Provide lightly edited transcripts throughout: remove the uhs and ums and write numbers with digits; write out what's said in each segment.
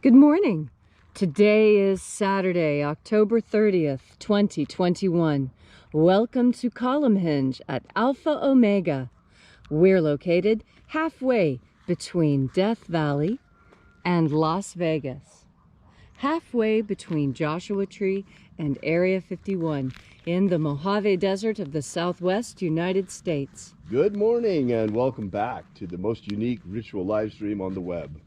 Good morning. Today is Saturday, October 30th, 2021. Welcome to Column Hinge at Alpha Omega. We're located halfway between Death Valley and Las Vegas. Halfway between Joshua Tree and Area 51 in the Mojave Desert of the Southwest United States. Good morning and welcome back to the most unique ritual live stream on the web.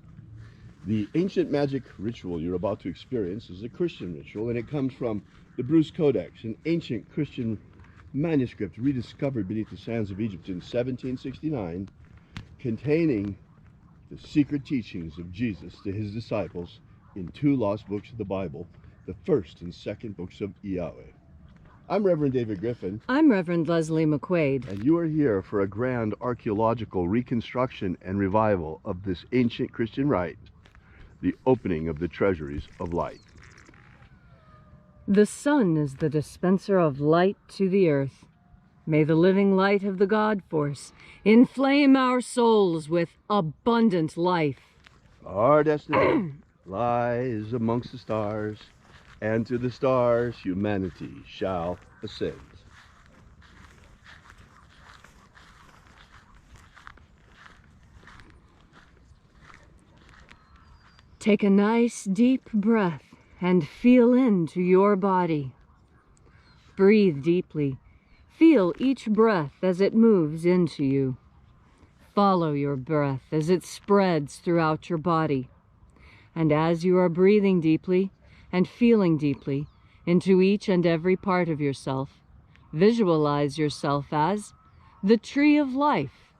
The ancient magic ritual you're about to experience is a Christian ritual, and it comes from the Bruce Codex, an ancient Christian manuscript rediscovered beneath the sands of Egypt in 1769, containing the secret teachings of Jesus to his disciples in two lost books of the Bible, the first and second books of IAOE. I'm Reverend David Griffin. I'm Reverend Leslie McQuade. And you are here for a grand archaeological reconstruction and revival of this ancient Christian rite, the opening of the treasuries of light. The sun is the dispenser of light to the earth. May the living light of the God Force inflame our souls with abundant life. Our destiny lies amongst the stars, and to the stars humanity shall ascend. Take a nice deep breath and feel into your body. Breathe deeply. Feel each breath as it moves into you. Follow your breath as it spreads throughout your body. And as you are breathing deeply and feeling deeply into each and every part of yourself, visualize yourself as the tree of life,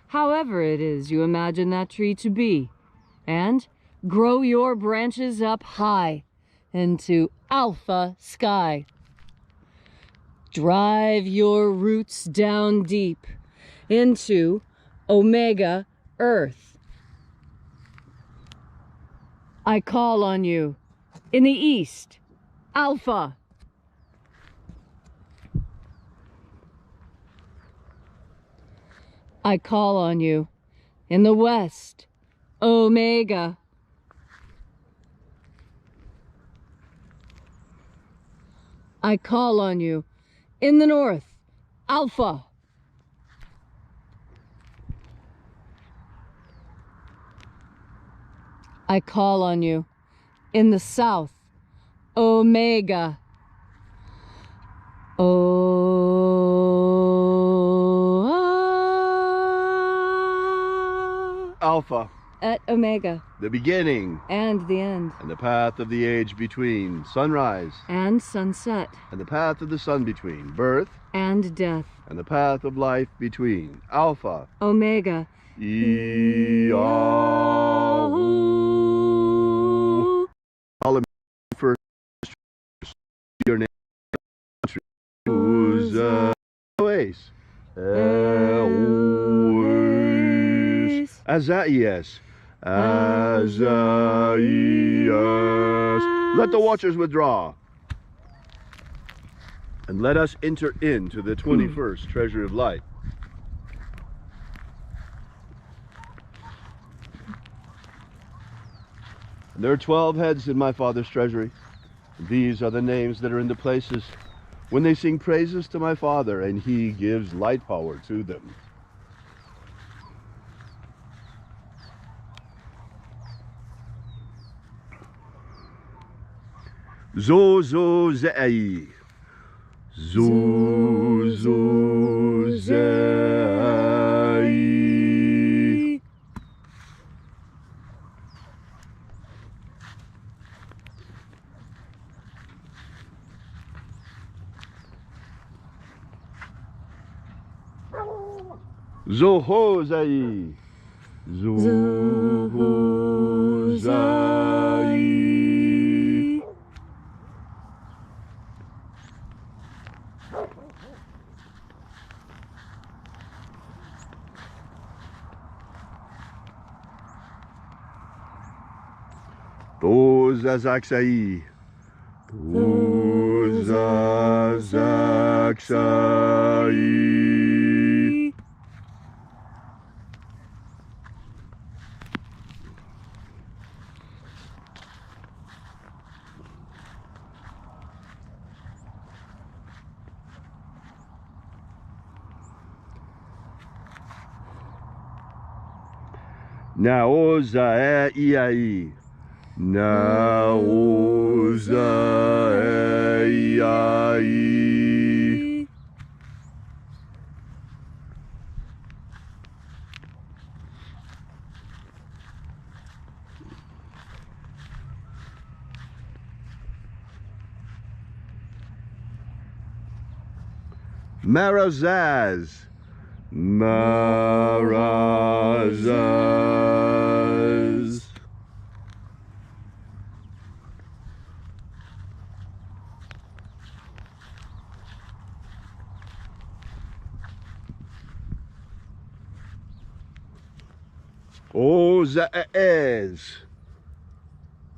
however it is you imagine that tree to be, and grow your branches up high into alpha sky. Drive your roots down deep into omega earth. I call on you in the east, alpha. I call on you in the west, omega. I call on you in the north, alpha. I call on you in the south, omega. Alpha. At omega. The beginning. And the end. And the path of the age between sunrise. And sunset. And the path of the sun between birth. And death. And the path of life between Alpha. Omega. IAOE. All first your name. Azaias. Azaias. Let the watchers withdraw. And let us enter into the 21st treasury of light. And there are 12 heads in my Father's treasury. These are the names that are in the places when they sing praises to my Father, and he gives light power to them. Zozozei. Zozozei. Zohozei. Zohozei. Tozazaksai. Tozazaksai. Naoza Iai. Naoza Iai. Marazaz. Marazaz. Ozaez.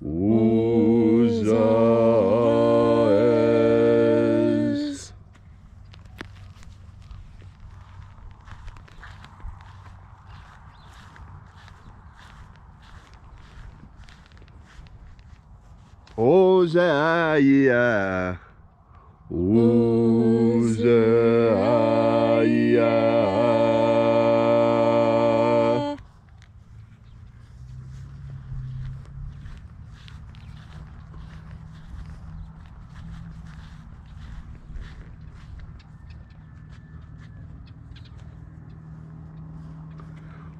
Ozaez. Ozaia. Ozaia.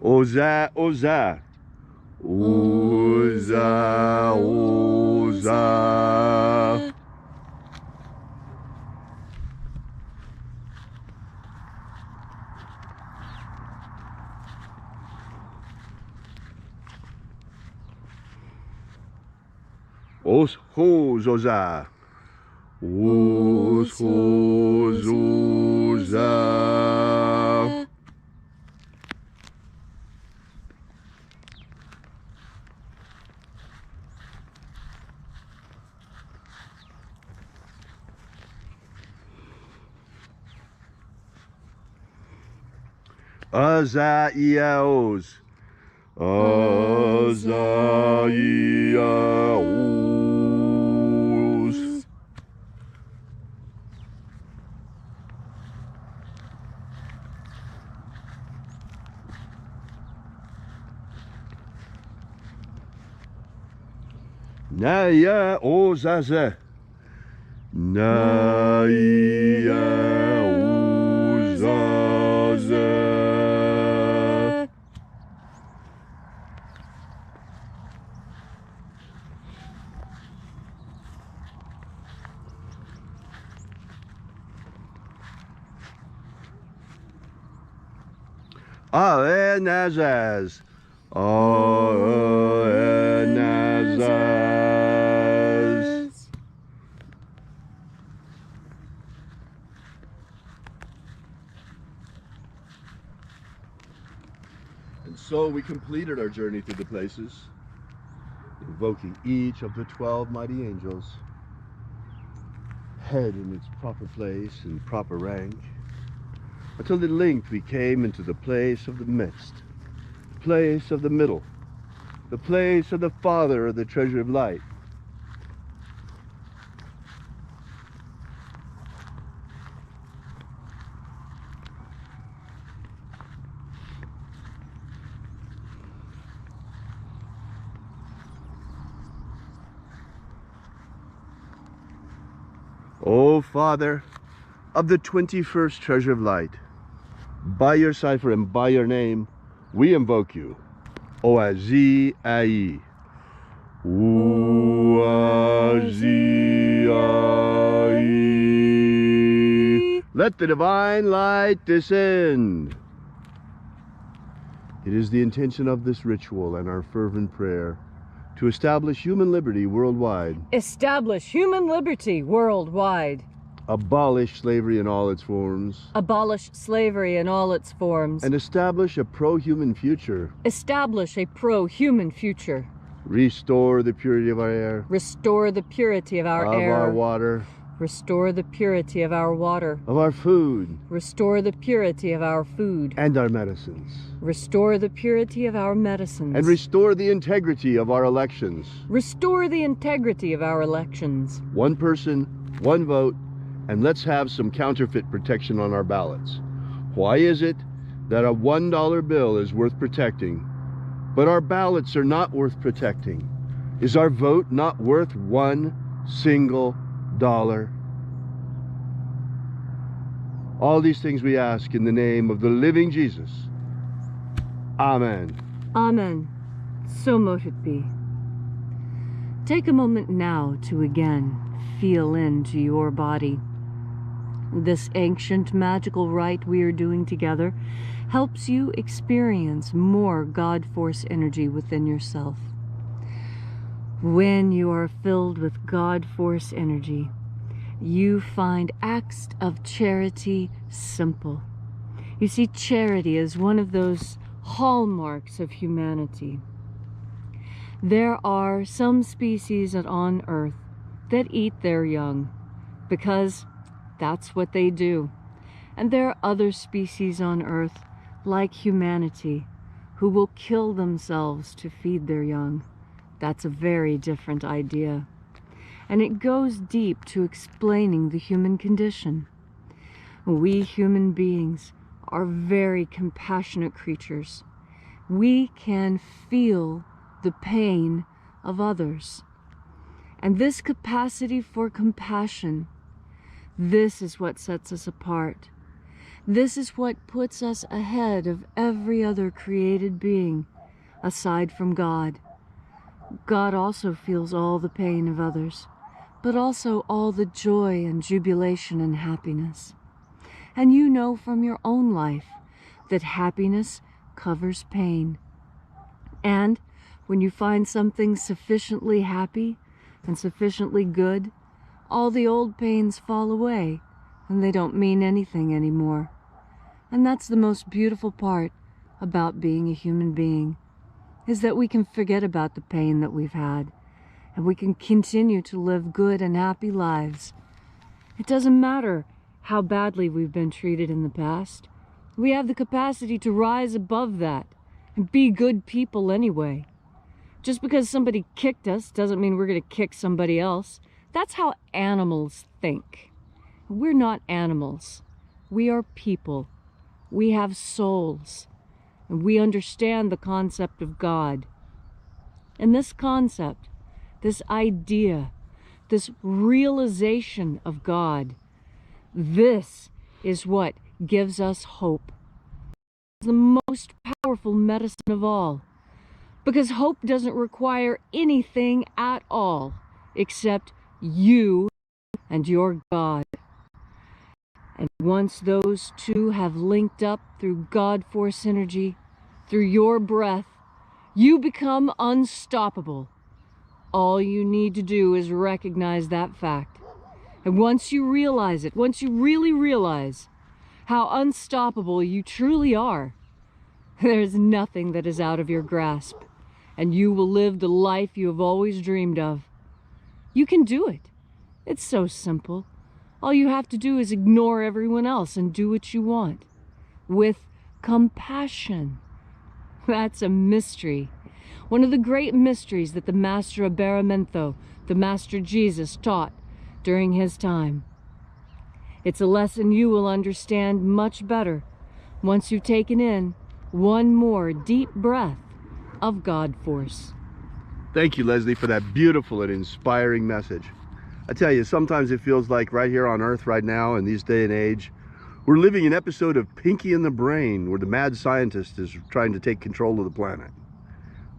Oza, Oza. Oza, Oza. Os, hos, Oza. Os, hos, Oza. Azaiaos. Azaiaos. Naya ozaze. Naya ozaze. Aenazaz. Aenazaz. And so we completed our journey through the places, invoking each of the 12 mighty angels, head in its proper place and proper rank, until at length we came into the place of the midst, the place of the middle, the place of the Father of the treasure of light. O Father of the 21st treasure of light, by your cipher and by your name, we invoke you. Oazi Ai. Oazi Ai. Let the divine light descend. It is the intention of this ritual and our fervent prayer to establish human liberty worldwide. Establish human liberty worldwide. Abolish slavery in all its forms. Abolish slavery in all its forms. And establish a pro-human future. Establish a pro-human future. Restore the purity of our air. Restore the purity of our air. Of our water. Restore the purity of our water. Of our food. Restore the purity of our food. And our medicines. Restore the purity of our medicines. And restore the integrity of our elections. Restore the integrity of our elections. One person, one vote, and let's have some counterfeit protection on our ballots. Why is it that a $1 bill is worth protecting, but our ballots are not worth protecting. Is our vote not worth one single dollar? All these things we ask in the name of the living Jesus. Amen. Amen. So mote it be. Take a moment now to again feel into your body. This ancient magical rite we are doing together helps you experience more God Force energy within yourself. When you are filled with God Force energy, you find acts of charity simple. You see, charity is one of those hallmarks of humanity. There are some species on Earth that eat their young because that's what they do. And there are other species on Earth, like humanity, who will kill themselves to feed their young. That's a very different idea. And it goes deep to explaining the human condition. We human beings are very compassionate creatures. We can feel the pain of others. And this capacity for compassion, this is what sets us apart. This is what puts us ahead of every other created being, aside from God. God also feels all the pain of others, but also all the joy and jubilation and happiness. And you know from your own life that happiness covers pain. And when you find something sufficiently happy and sufficiently good, all the old pains fall away and they don't mean anything anymore. And that's the most beautiful part about being a human being, is that we can forget about the pain that we've had and we can continue to live good and happy lives. It doesn't matter how badly we've been treated in the past. We have the capacity to rise above that and be good people anyway. Just because somebody kicked us doesn't mean we're going to kick somebody else. That's how animals think. We're not animals. We are people. We have souls. And we understand the concept of God. And this concept, this idea, this realization of God, this is what gives us hope. It's the most powerful medicine of all. Because hope doesn't require anything at all except you and your God. And once those two have linked up through God Force energy, through your breath, you become unstoppable. All you need to do is recognize that fact. And once you realize it, once you really realize how unstoppable you truly are, there's nothing that is out of your grasp, and you will live the life you have always dreamed of. You can do it. It's so simple. All you have to do is ignore everyone else and do what you want. With compassion. That's a mystery. One of the great mysteries that the Master Abaramento, the Master Jesus, taught during his time. It's a lesson you will understand much better once you've taken in one more deep breath of God Force. Thank you, Leslie, for that beautiful and inspiring message. I tell you, sometimes it feels like right here on Earth right now in this day and age, we're living an episode of Pinky and the Brain, where the mad scientist is trying to take control of the planet.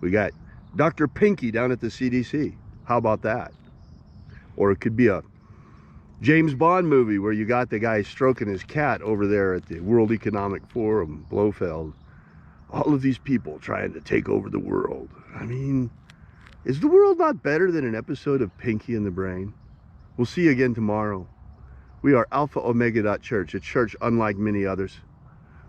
We got Dr. Pinky down at the CDC. How about that? Or it could be a James Bond movie where you got the guy stroking his cat over there at the World Economic Forum, Blofeld. All of these people trying to take over the world. I mean, is the world not better than an episode of Pinky and the Brain? We'll see you again tomorrow. We are Alpha Omega Church, a church unlike many others.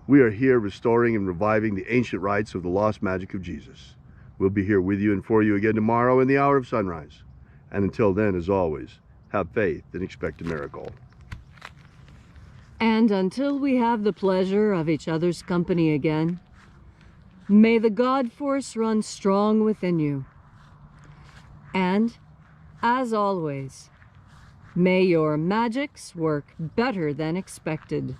We are here restoring and reviving the ancient rites of the lost magic of Jesus. We'll be here with you and for you again tomorrow in the hour of sunrise. And until then, as always, have faith and expect a miracle. And until we have the pleasure of each other's company again, may the God Force run strong within you. And, as always, may your magics work better than expected.